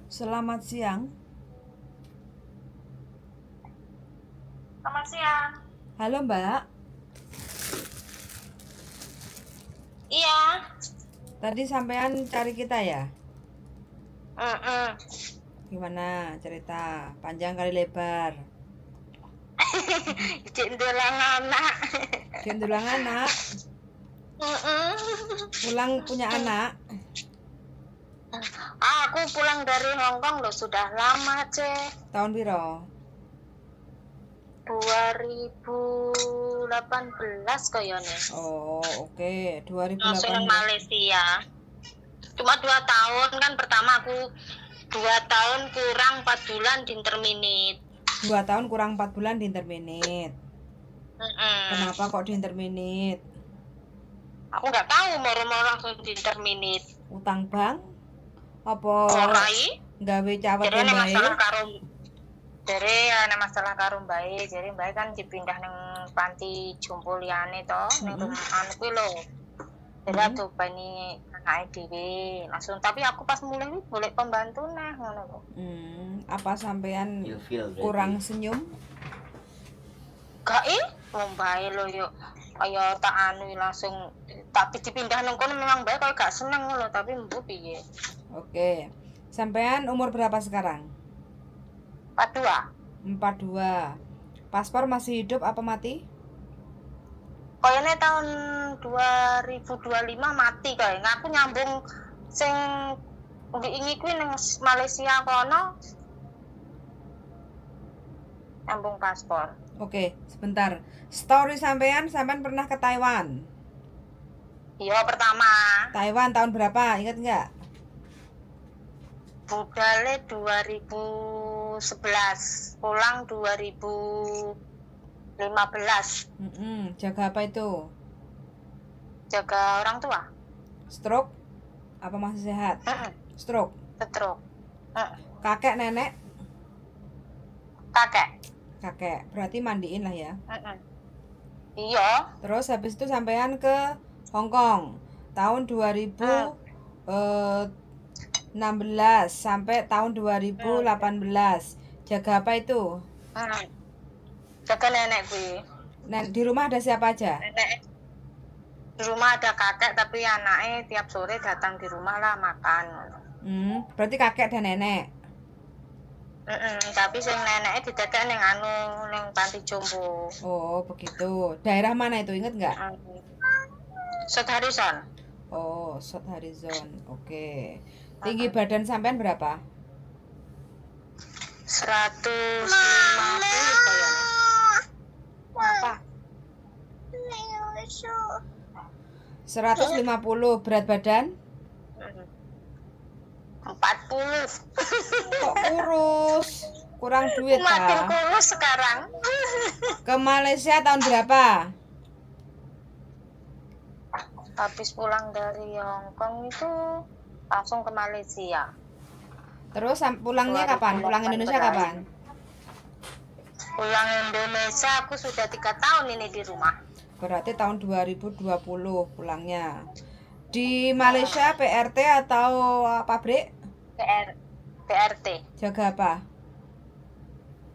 Selamat siang. Selamat siang. Halo Mbak, Iya. tadi sampean cari kita ya? Mm-mm. Gimana cerita? Panjang kali lebar. Cik ndolang anak. Gendulang anak, Mm-mm. pulang punya anak. Aku pulang dari Hong Kong loh, sudah lama, Cek. Tahun piro? 2018 kayaknya. Oh, oke. Langsung 2018. Malaysia. Cuma 2 tahun kan, pertama aku 2 tahun kurang 4 bulan di interminate. 2 tahun kurang 4 bulan di interminate. Mm-mm. Kenapa kok di interminate? Aku nggak tahu, moro-moro langsung di interminate. Utang bank? Apa Orai. gawe cawet Jadi ada mbae? masalah karo bae, jadi bae kan dipindah nang panti jompo liyane to, ning rumahan kuwi lho. Jadi aku bani anake dhewe langsung, tapi aku pas mulai iki golek pembantu neh ngono lho. Apa sampean Ilfil berarti. kurang senyum? Gak wong bae lho yo. Kaya tak anu langsung, tapi dipindah nang kono memang bae kaya gak seneng lho, tapi mbuh piye. Oke. Sampean umur berapa sekarang? 42. 42. Paspor masih hidup apa mati? Kayaknya tahun 2025 mati kayak. Aku nyambung sing diingi kuwi nang Malaysia kono. Nyambung paspor. Oke, sebentar. Story sampean pernah ke Taiwan? Iya, pertama Taiwan tahun berapa? Ingat nggak? budale 2011, pulang 2015. Jaga apa itu? Jaga orang tua. Stroke? Apa masih sehat? Stroke. Stroke. Kakek, nenek? Kakek. Kakek. Berarti mandiin lah ya. Iya. Terus habis itu sampean ke Hong Kong tahun 2016 sampai tahun 2018. Jaga apa itu? Jaga nenek kuwi. Di rumah ada siapa aja? Nenek. Di rumah ada kakek, tapi anaknya tiap sore datang di rumah lah makan. Berarti kakek dan nenek. Tapi sing neneknya didekek ning anu ning panti jompo. Oh, begitu. Daerah mana itu? Ingat nggak? South Harrison. Oh, South Harrison. Oke. Tinggi badan sampean berapa? 150 kayaknya. Apa? 150. Berat badan? 40. Kok kurus? Kurang duit Makin kah? kurus sekarang. Ke Malaysia tahun berapa? Habis pulang dari Hong Kong itu langsung ke Malaysia. Terus pulangnya kapan? Pulang Indonesia kapan? Pulang Indonesia aku sudah 3 tahun ini di rumah. Berarti tahun 2020 pulangnya. Di Malaysia PRT atau pabrik? PRT. Jaga apa?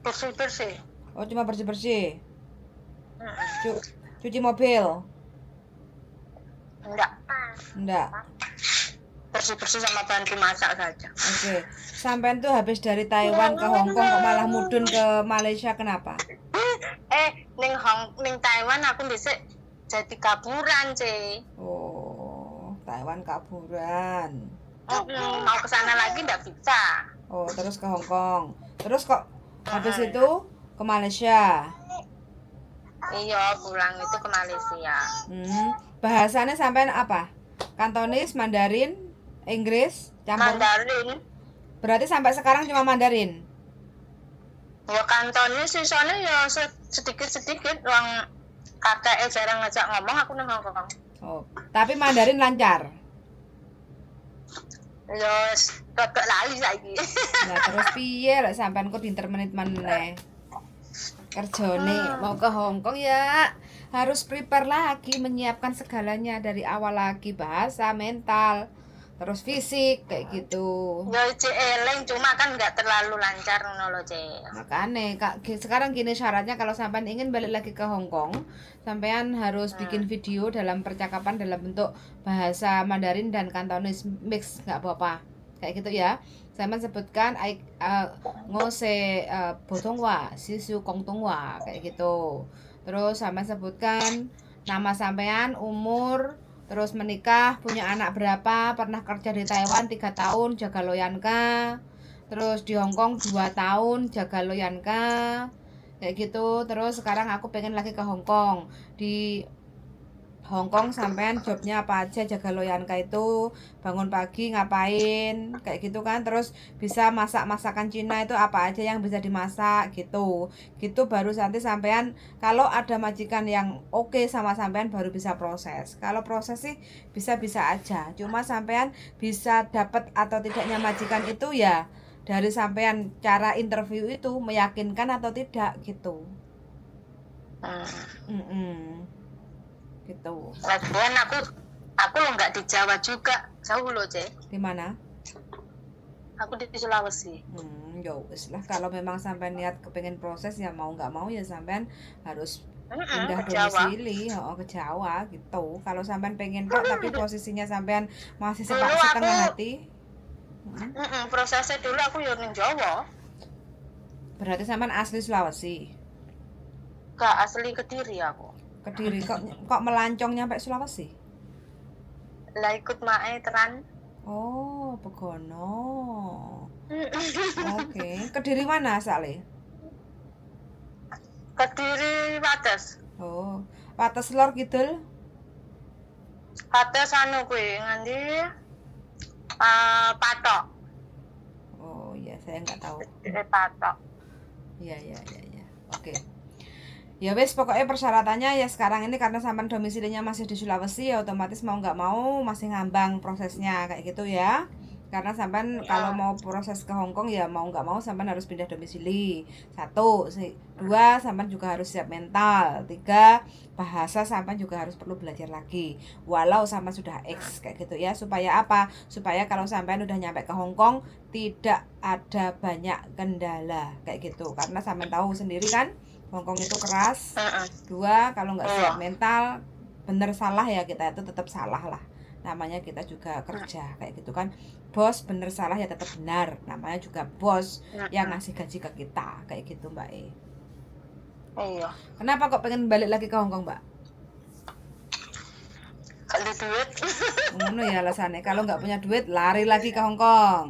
Bersih-bersih. Oh, cuma bersih-bersih. Cuci mobil? Enggak. Bersih-bersih sama bantu masak saja. Oke. Sampean tuh habis dari Taiwan ke Hong Kong kok malah mudun ke Malaysia, kenapa? Ning Taiwan aku dhisik jadi kaburan, Ce. Oh, Taiwan kaburan. Mau ke sana lagi ndak bisa. Oh, terus ke Hong Kong. Terus kok habis itu ke Malaysia? Iya, pulang itu ke Malaysia. Bahasanya sampean apa? Kantonis, Mandarin, Inggris, campur? Mandarin. Berarti sampai sekarang cuma Mandarin? Ya kantonnya sih soalnya ya sedikit-sedikit, orang kakek jarang ngajak ngomong aku nang Hong Kong. Oh, tapi Mandarin lancar? Ya agak lali saiki. Nah, terus piye lek sampean kok dintermenit meneh? Kerjane mau ke Hong Kong ya harus prepare lagi, menyiapkan segalanya dari awal lagi, bahasa, mental, terus fisik kayak gitu. Ya cek eleng cuma kan nggak terlalu lancar ngono lho, Cek. Makanya sekarang gini syaratnya kalau sampean ingin balik lagi ke Hong Kong, sampean harus bikin video dalam percakapan dalam bentuk bahasa Mandarin dan Kantonis mix, nggak apa-apa kayak gitu ya. Sampean sebutkan ngose Botongwa, Sisu Kongtongwa kayak gitu. Terus sampean sebutkan nama sampean, umur, terus menikah, punya anak berapa, pernah kerja di Taiwan 3 tahun, jaga loyanka, terus di Hong Kong 2 tahun, jaga loyanka kayak gitu. Terus sekarang aku pengen lagi ke Hong Kong. Di Hong Kong sampean jobnya apa aja, jaga loyanka itu bangun pagi ngapain kayak gitu kan. Terus bisa masak masakan Cina itu apa aja yang bisa dimasak gitu. Gitu baru nanti sampean kalau ada majikan yang oke sama sampean baru bisa proses. Kalau proses sih bisa-bisa aja. Cuma sampean bisa dapat atau tidaknya majikan itu ya dari sampean cara interview itu meyakinkan atau tidak gitu. Gitu. Lagian aku lo nggak di Jawa juga, jauh loh, Cek. Di mana? Aku di Sulawesi. Ya wis lah, kalau memang sampai niat kepengen proses ya mau nggak mau ya sampean harus pindah ke Jawa. domisili ke Jawa gitu. Kalau sampean pengen tok tapi posisinya sampean masih Dulu setengah aku- hati. Prosesnya dulu aku yo ning Jawa, Berarti sampean asli Sulawesi. gak asli Kediri aku. Kediri kok melancong nyampe Sulawesi? Lah ikut mae teran. Oh, Begono. Oke, Kediri mana asalnya? Kediri Wates. Oh, Wates Lor Kidul. Wates anu kuwi nganti Patok. Oh iya, saya nggak tahu. Patok. Iya. Oke. Ya wes, pokoknya persyaratannya ya sekarang ini karena sampean domisilinya masih di Sulawesi ya otomatis mau nggak mau masih ngambang prosesnya kayak gitu ya. Karena sampean kalau mau proses ke Hong Kong ya mau nggak mau sampean harus pindah domisili. 1, 2 sampean juga harus siap mental. 3, bahasa sampean juga harus perlu belajar lagi. Walau sampean sudah X kayak gitu ya. Supaya apa? Supaya kalau sampean udah nyampe ke Hong Kong tidak ada banyak kendala kayak gitu. Karena sampean tahu sendiri kan Hong Kong itu keras. 2, kalau nggak siap mental, bener salah ya kita itu tetap salah lah. Namanya kita juga kerja kayak gitu kan. Bos bener salah ya tetap benar. Namanya juga bos yang ngasih gaji ke kita kayak gitu Mbak E. Iya. Kenapa kok pengen balik lagi ke Hong Kong Mbak? Kalau duit. Ngono ya alasannya. Kalau nggak punya duit lari lagi ke Hong Kong.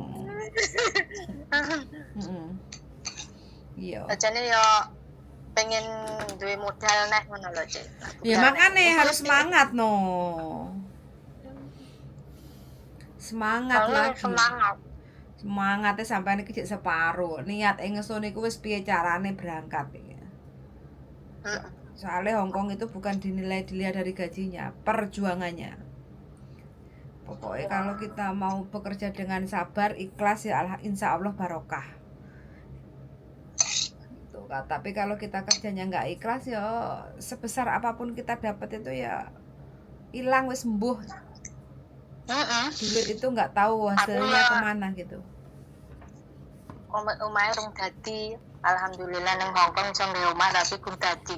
Iya. Ajane yo pengen duwe modal nek ngono lho, Cek. Ya makanya harus semangat no. Semangat lagi. Semangatnya sampai ini kecil separuh. Niat ngesun iku wis piye carane berangkat ya. Soalnya Hong Kong itu bukan dilihat dari gajinya, perjuangannya. Pokoknya kalau kita mau bekerja dengan sabar, ikhlas ya insya Allah barokah. Tapi kalau kita kerjanya nggak ikhlas ya sebesar apapun kita dapat itu ya hilang wis sembuh. Duit itu nggak tahu hasilnya kemana gitu. Omahe rong dadi, alhamdulillah nang Hong Kong iso nggawe omah tapi pun dadi.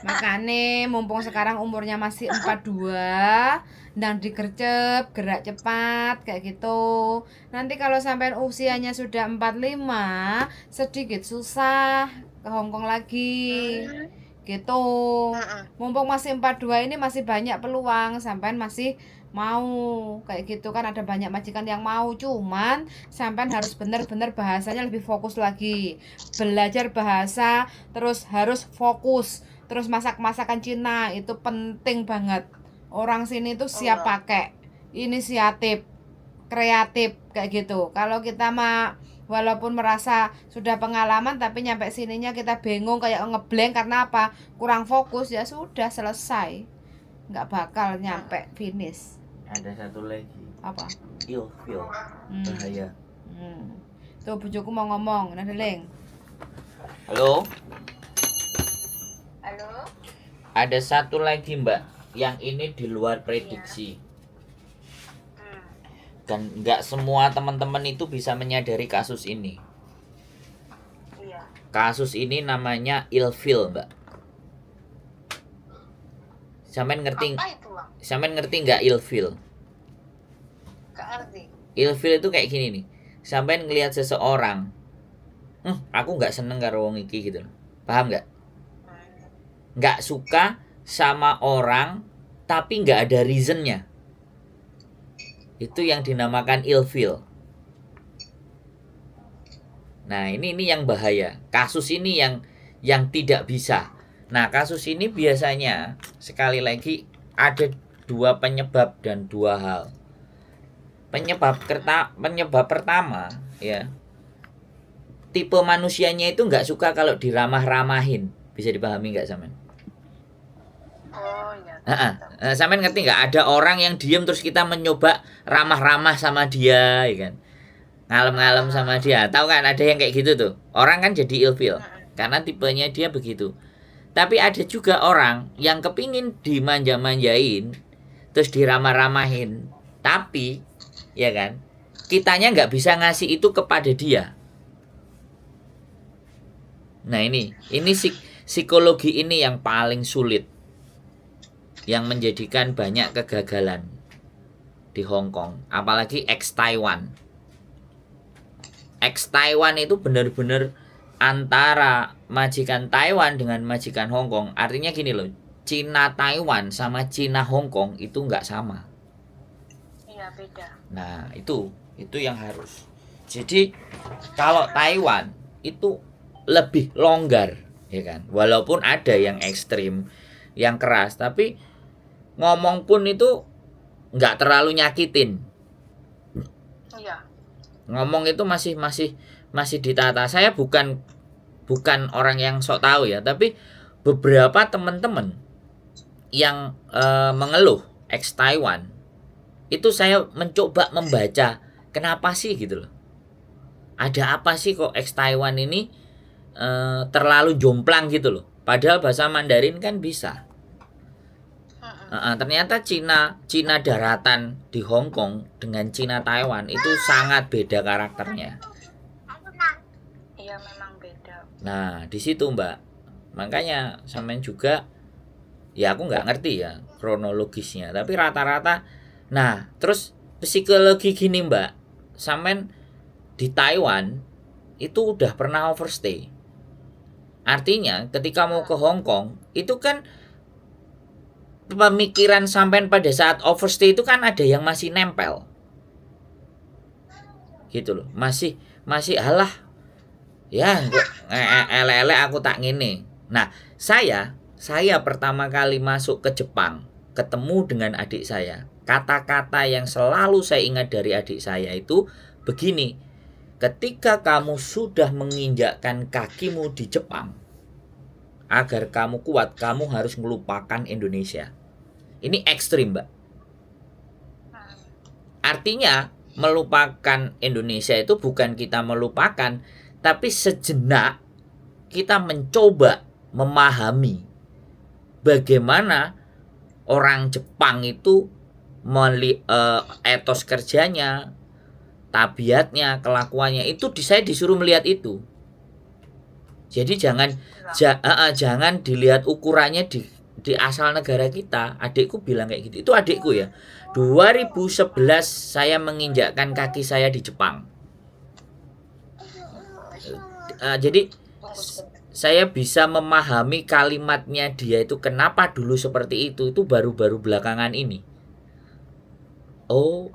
Makane mumpung sekarang umurnya masih 42, ndang digercep, gerak cepat kayak gitu. Nanti kalau sampai usianya sudah 45, sedikit susah ke Hong Kong lagi. Gitu. Mumpung masih 42 ini masih banyak peluang, sampean masih mau kayak gitu kan, ada banyak majikan yang mau, cuman sampean harus bener-bener bahasanya lebih fokus lagi, belajar bahasa, terus harus fokus, terus masakan Cina itu penting banget. Orang sini tuh siap pakai, inisiatif, kreatif kayak gitu. Kalau kita mah walaupun merasa sudah pengalaman tapi nyampe sininya kita bingung kayak ngeblank karena apa? Kurang fokus, ya sudah selesai. Nggak bakal nyampe finish. Ada satu lagi. Apa? Ilfil. Bahaya. Tuh bujuku mau ngomong, Nadeling. Halo? Halo? Ada satu lagi Mbak, yang ini di luar prediksi. dan nggak semua teman-teman itu bisa menyadari kasus ini. Iya. Kasus ini namanya ilfil, Mbak. Sampean ngerti? Apa itu, Bang? Sampean ngerti nggak ilfil? Gak ngerti. Ilfil itu kayak gini nih. Sampean ngelihat seseorang, aku nggak seneng karo wong iki gitu. Paham nggak? Nggak suka sama orang tapi nggak ada reasonnya. Itu yang dinamakan ilfil. Nah, ini yang bahaya. Kasus ini yang tidak bisa. Nah, kasus ini biasanya sekali lagi ada dua penyebab dan dua hal. Penyebab pertama ya, tipe manusianya itu nggak suka kalau diramah-ramahin. Bisa dipahami nggak, Samen? Oh iya. Samen ngerti nggak? Ada orang yang diem terus kita mencoba ramah-ramah sama dia, ya kan? Ngalem-ngalem sama dia. Tahu kan ada yang kayak gitu tuh. Orang kan jadi ilfil karena tipenya dia begitu. Tapi ada juga orang yang kepingin dimanja-manjain terus diramah-ramahin. Tapi ya kan, kitanya nggak bisa ngasih itu kepada dia. Nah ini psikologi ini yang paling sulit, yang menjadikan banyak kegagalan di Hong Kong, apalagi ex-Taiwan. Ex-Taiwan itu benar-benar antara majikan Taiwan dengan majikan Hong Kong. Artinya gini loh, Cina Taiwan sama Cina Hong Kong itu nggak sama. Iya, beda. Nah itu yang harus. Jadi kalau Taiwan itu lebih longgar, ya kan. Walaupun ada yang ekstrim, yang keras, tapi ngomong pun itu nggak terlalu nyakitin. Iya. Ngomong itu masih ditata. Saya bukan orang yang sok tahu ya, tapi beberapa teman-teman yang mengeluh ex Taiwan itu saya mencoba membaca kenapa sih gitu loh. Ada apa sih kok ex Taiwan ini terlalu jomplang gitu loh. Padahal bahasa Mandarin kan bisa. Ternyata Cina daratan di Hong Kong dengan Cina Taiwan itu sangat beda karakternya. Iya, memang beda. Nah di situ Mbak, makanya sampean juga ya aku nggak ngerti ya kronologisnya, tapi rata-rata. Nah terus psikologi gini Mbak, sampean di Taiwan itu udah pernah overstay. Artinya ketika mau ke Hong Kong itu kan pemikiran sampean pada saat overstay itu kan ada yang masih nempel gitu loh, masih alah ya ele aku tak ngene. Nah saya pertama kali masuk ke Jepang ketemu dengan adik saya, kata-kata yang selalu saya ingat dari adik saya itu begini: ketika kamu sudah menginjakkan kakimu di Jepang, agar kamu kuat, kamu harus melupakan Indonesia. Ini ekstrim, Mbak. Artinya, melupakan Indonesia itu bukan kita melupakan, tapi sejenak kita mencoba memahami bagaimana orang Jepang itu etos kerjanya, tabiatnya, kelakuannya itu saya disuruh melihat itu. Jadi jangan dilihat ukurannya di asal negara kita. Adikku bilang kayak gitu. Itu adikku ya. 2011 saya menginjakkan kaki saya di Jepang. Jadi saya bisa memahami kalimatnya dia itu kenapa dulu seperti itu baru-baru belakangan ini. Oh,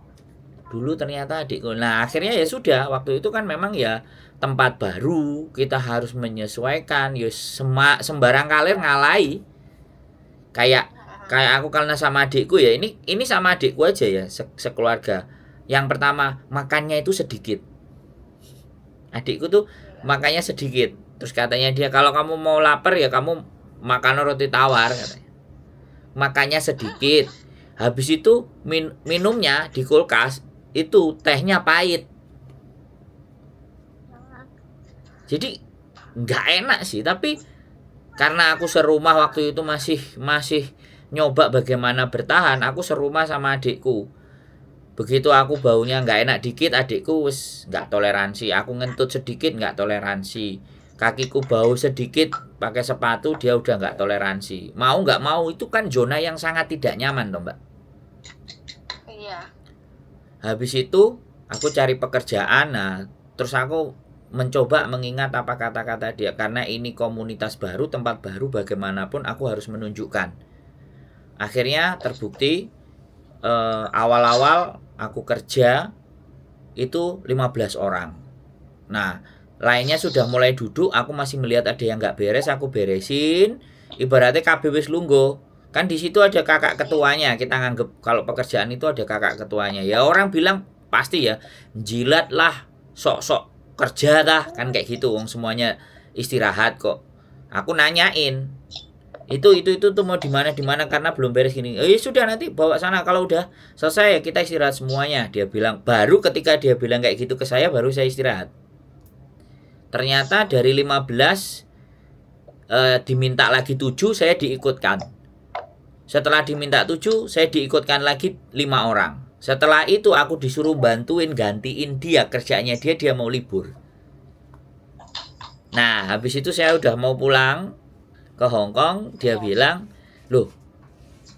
dulu ternyata adikku. Nah, akhirnya ya sudah, waktu itu kan memang ya tempat baru, kita harus menyesuaikan. Ya sembarang kalir ngalai. Kayak aku karena sama adikku ya, ini sama adikku aja ya, sekeluarga. Yang pertama, makannya itu sedikit. Adikku tuh makannya sedikit. Terus katanya dia, kalau kamu mau lapar ya kamu makan roti tawar katanya. Makannya sedikit. Habis itu minumnya di kulkas itu tehnya pahit. Jadi nggak enak sih, tapi karena aku serumah waktu itu masih nyoba bagaimana bertahan, aku serumah sama adikku Begitu aku baunya nggak enak dikit, adikku wis nggak toleransi. Aku ngentut sedikit nggak toleransi. Kakiku bau sedikit pakai sepatu dia udah nggak toleransi. Mau nggak mau itu kan zona yang sangat tidak nyaman toh Mbak. Iya. Habis itu aku cari pekerjaan. Nah terus aku mencoba mengingat apa kata-kata dia. Karena ini komunitas baru, tempat baru, bagaimanapun aku harus menunjukkan. Akhirnya terbukti awal-awal aku kerja itu 15 orang. Nah, lainnya sudah mulai duduk, aku masih melihat ada yang nggak beres, aku beresin. Ibaratnya KB wis lungguh. Kan di situ ada kakak ketuanya. Kita nganggep kalau pekerjaan itu ada kakak ketuanya. Ya orang bilang pasti ya, jilat lah, sok-sok kerja dah, kan kayak gitu. Wong semuanya istirahat kok. Aku nanyain, itu tuh mau di mana karena belum beres gini. Sudah nanti bawa sana, kalau udah selesai ya kita istirahat semuanya, dia bilang. Baru ketika dia bilang kayak gitu ke saya baru saya istirahat. Ternyata dari 15 diminta lagi 7, saya diikutkan. Setelah diminta 7 saya diikutkan lagi 5 orang. Setelah itu aku disuruh bantuin gantiin dia, kerjanya dia mau libur. Nah habis itu saya udah mau pulang ke Hong Kong, dia bilang, loh,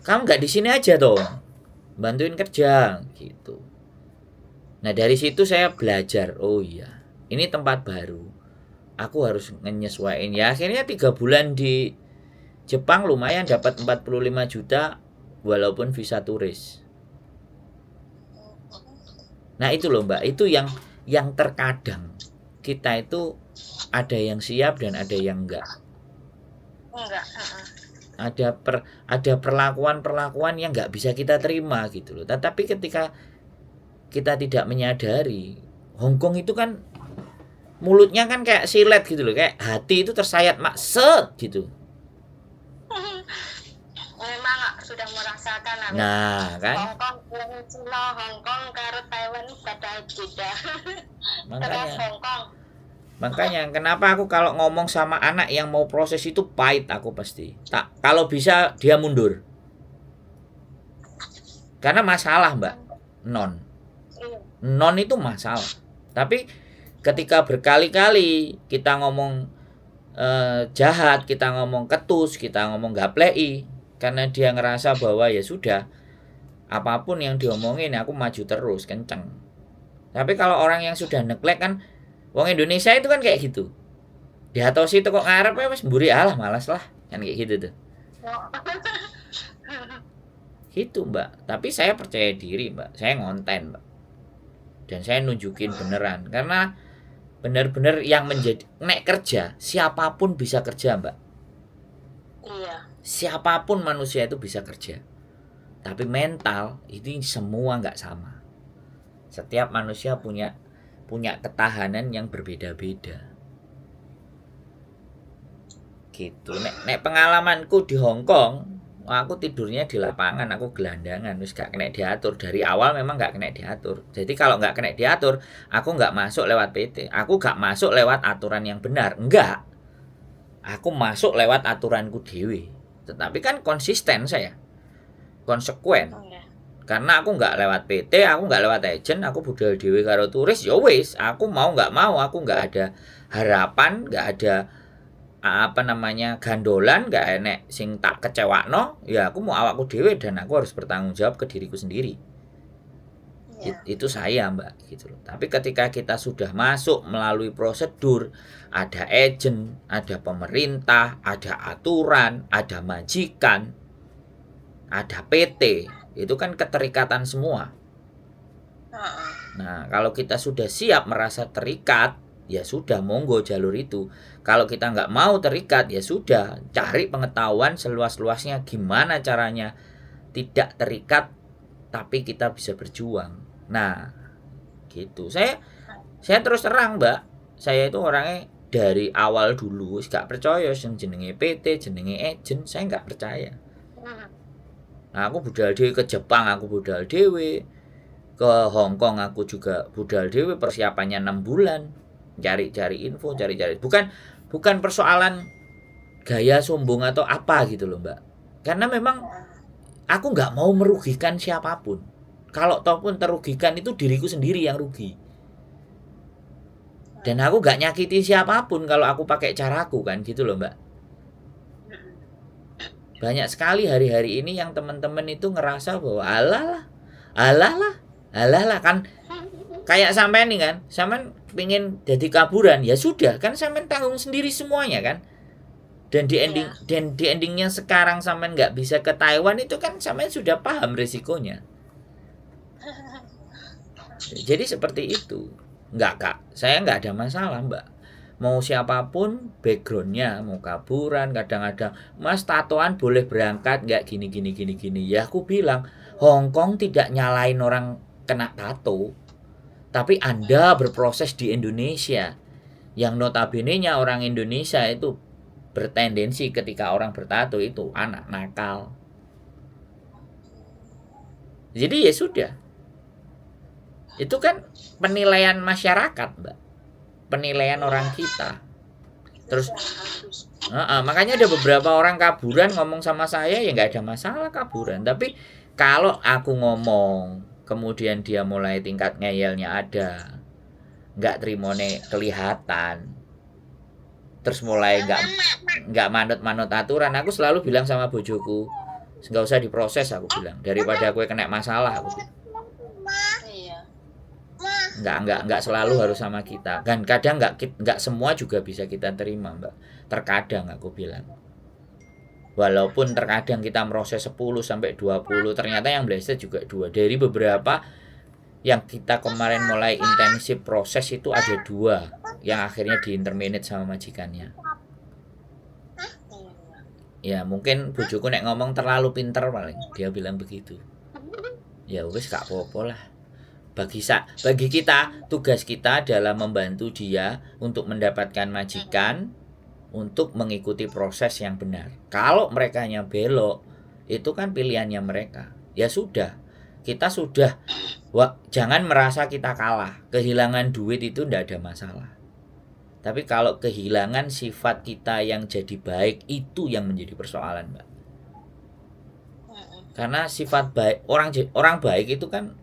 kamu nggak di sini aja dong, bantuin kerja, gitu. Nah dari situ saya belajar, oh iya, ini tempat baru, aku harus menyesuaikan. Ya akhirnya 3 bulan di Jepang lumayan dapat 45 juta, walaupun visa turis. Nah itu loh Mbak, itu yang terkadang kita itu ada yang siap dan ada yang enggak. Enggak. Ada perlakuan yang nggak bisa kita terima gitu loh. Tetapi ketika kita tidak menyadari, Hong Kong itu kan mulutnya kan kayak silet gitu loh, kayak hati itu tersayat maksud gitu. Memang sudah merasakan. Nah kan. Hong Kong, Cina, Hong Kong, karo Taiwan pada beda. Terus Hong Kong. Makanya kenapa aku kalau ngomong sama anak yang mau proses itu pahit, aku pasti. Kalau bisa dia mundur. Karena masalah, Mbak. Non itu masalah. Tapi ketika berkali-kali kita ngomong jahat, kita ngomong ketus, kita ngomong gaplei, karena dia ngerasa bahwa ya sudah, apapun yang diomongin aku maju terus, kenceng. Tapi kalau orang yang sudah neglek kan, wong Indonesia itu kan kayak gitu. Diatosi itu kok ngarep ya wis mburi alah malas lah. Kan kayak gitu tuh. Gitu, Mbak. Tapi saya percaya diri, Mbak. Saya ngonten, Mbak. Dan saya nunjukin beneran. Karena bener-bener yang menjadi nek kerja, siapapun bisa kerja, Mbak. Iya. Siapapun manusia itu bisa kerja. Tapi mental itu semua nggak sama. Setiap manusia punya ketahanan yang berbeda-beda. Gitu. Nek pengalamanku di Hong Kong, aku tidurnya di lapangan, aku gelandangan, terus gak kena diatur. Dari awal memang gak kena diatur. Jadi kalau gak kena diatur, aku gak masuk lewat PT. Aku gak masuk lewat aturan yang benar. Enggak. Aku masuk lewat aturanku dewe. Tetapi kan konsisten saya. Konsekuen. Karena aku nggak lewat PT, aku nggak lewat agent, aku budal dhewe karo turis, ya wis, aku mau nggak mau, aku nggak ada harapan, nggak ada gandolan, nggak enek sing tak kecewakno, ya aku mau awakku dhewe dan aku harus bertanggung jawab ke diriku sendiri. Ya. Itu saya, Mbak, gitu loh. Tapi ketika kita sudah masuk melalui prosedur, ada agent, ada pemerintah, ada aturan, ada majikan, ada PT, itu kan keterikatan semua. Nah, kalau kita sudah siap merasa terikat, ya sudah, monggo jalur itu. Kalau kita nggak mau terikat, ya sudah, cari pengetahuan seluas-luasnya gimana caranya tidak terikat, tapi kita bisa berjuang. Nah, gitu. Saya terus terang, Mbak, saya itu orangnya dari awal dulu nggak percaya yang jenenge PT, jenenge agent, saya nggak percaya. Nah, aku budal dhewe ke Jepang, aku budal dhewe. Ke Hong Kong aku juga budal dhewe, persiapannya 6 bulan. Cari-cari info, cari-cari. Bukan persoalan gaya sombong atau apa gitu loh, Mbak. Karena memang aku nggak mau merugikan siapapun. kalau toh pun terugikan itu diriku sendiri yang rugi. Dan aku gak nyakiti siapapun kalau aku pakai caraku kan gitu loh Mbak. Banyak sekali hari-hari ini yang teman-teman itu ngerasa bahwa alah lah kan kayak sampean nih kan, sampean pengen jadi kaburan ya sudah kan sampean tanggung sendiri semuanya kan. Dan di endingnya sekarang sampean nggak bisa ke Taiwan itu kan sampean sudah paham risikonya. Jadi seperti itu. Enggak Kak, saya nggak ada masalah Mbak. Mau siapapun backgroundnya, mau kaburan, kadang-kadang Mas tatoan boleh berangkat nggak gini. Ya aku bilang Hong Kong tidak nyalain orang kena tato, tapi Anda berproses di Indonesia, yang notabene-nya orang Indonesia itu bertendensi ketika orang bertato itu anak nakal. Jadi ya sudah. Itu kan penilaian masyarakat, Mbak. Penilaian orang kita. Terus makanya ada beberapa orang kaburan ngomong sama saya ya nggak ada masalah kaburan. Tapi kalau aku ngomong kemudian dia mulai tingkat ngeyelnya ada, nggak terimone kelihatan, terus mulai nggak manut aturan, aku selalu bilang sama bojoku nggak usah diproses, aku bilang, daripada aku kena masalah, aku bilang. Nggak selalu harus sama kita kan, kadang nggak semua juga bisa kita terima Mbak, terkadang aku bilang, walaupun terkadang kita meroses 10 sampai 20 ternyata yang blessed juga 2. Dari beberapa yang kita kemarin mulai intensif proses itu ada 2 yang akhirnya di-interminate sama majikannya. Ya mungkin bojoku nek ngomong terlalu pinter paling dia bilang begitu. Ya wis gak apa-apa lah. Bagi kita, tugas kita adalah membantu dia untuk mendapatkan majikan, untuk mengikuti proses yang benar. Kalau mereka nya belok, itu kan pilihannya mereka. Ya sudah, kita sudah, jangan merasa kita kalah. Kehilangan duit itu tidak ada masalah. Tapi kalau kehilangan sifat kita yang jadi baik, itu yang menjadi persoalan, Mbak. Karena sifat baik, orang baik itu kan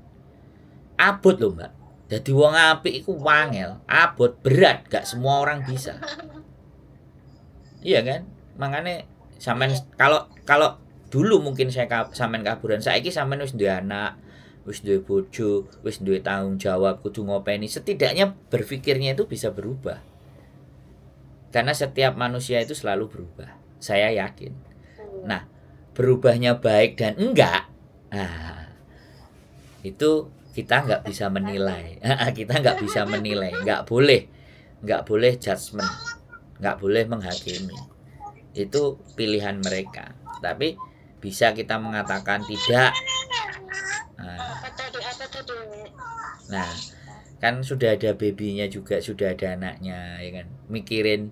abot loh Mbak. Jadi wong apik iku wangel, abot, berat, gak semua orang bisa. Iya kan? Makanya sampean kalau dulu mungkin saya sampean kaburan, saiki sampean wis duwe anak, wis duwe bojo, wis duwe tanggung jawab, kudu ngopeni, setidaknya berpikirnya itu bisa berubah. Karena setiap manusia itu selalu berubah. Saya yakin. Nah, berubahnya baik dan enggak, nah itu kita nggak bisa menilai. Kita nggak bisa menilai, nggak boleh judgement, nggak boleh menghakimi. Itu pilihan mereka. Tapi bisa kita mengatakan tidak. Nah, kan sudah ada babynya juga, sudah ada anaknya, ya kan. Mikirin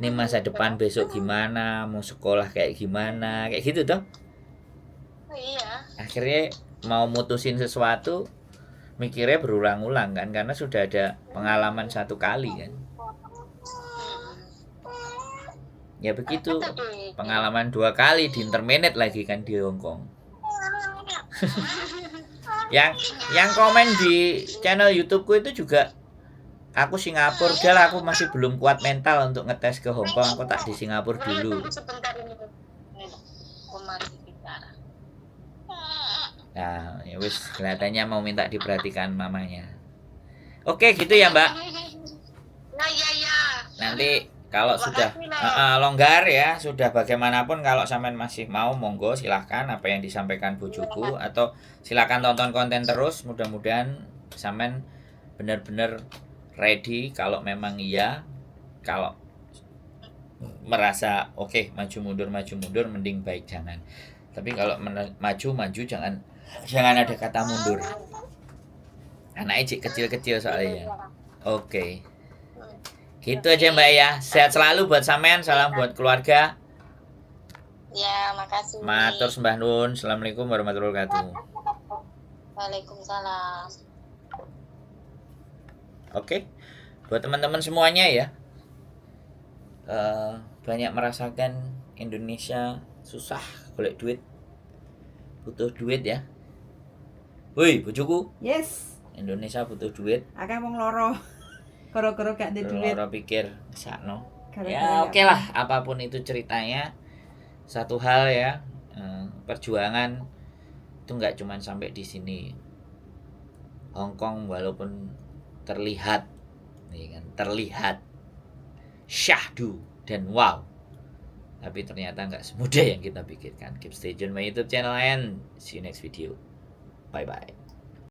nih masa depan besok gimana, mau sekolah kayak gimana, kayak gitu toh. Iya. Akhirnya mau mutusin sesuatu mikirnya berulang-ulang kan, karena sudah ada pengalaman 1 kali kan. Ya begitu, pengalaman 2 kali di-interminate lagi kan di Hong Kong. yang komen di channel YouTubeku itu juga, aku Singapura, udah lah aku masih belum kuat mental untuk ngetes ke Hong Kong, aku tak di Singapura dulu. Nah, ya wis kelihatannya mau minta diperhatikan mamanya. Oke, gitu ya, Mbak. Ya. Nanti kalau sudah longgar ya, sudah bagaimanapun kalau sampean masih mau monggo silahkan apa yang disampaikan bojoku, atau silahkan tonton konten terus, mudah-mudahan sampean benar-benar ready. Kalau memang iya, kalau merasa oke, maju mundur mending baik jangan. Tapi kalau maju jangan ada kata mundur. Anaknya kecil-kecil soalnya. Oke. Gitu aja Mbak ya. Sehat selalu buat sampean, salam buat keluarga. Ya, makasih. Matur sembah nuwun. Assalamualaikum warahmatullahi wabarakatuh. Waalaikumsalam. Oke. Buat teman-teman semuanya ya. Banyak merasakan Indonesia susah golek duit. Butuh duit ya. Woi, bojoku, Yes, Indonesia butuh duit. akeh wong loro. Gara-gara gak ndek duit. Loro pikir sakno. Gara-gara Ya gak oke lah, apapun itu ceritanya. Satu hal ya, perjuangan itu nggak cuma sampai di sini. Hong Kong walaupun terlihat, ya kan, terlihat syahdu dan wow, tapi ternyata nggak semudah yang kita pikirkan. Keep stay tune my YouTube channel and see you next video. Bye bye.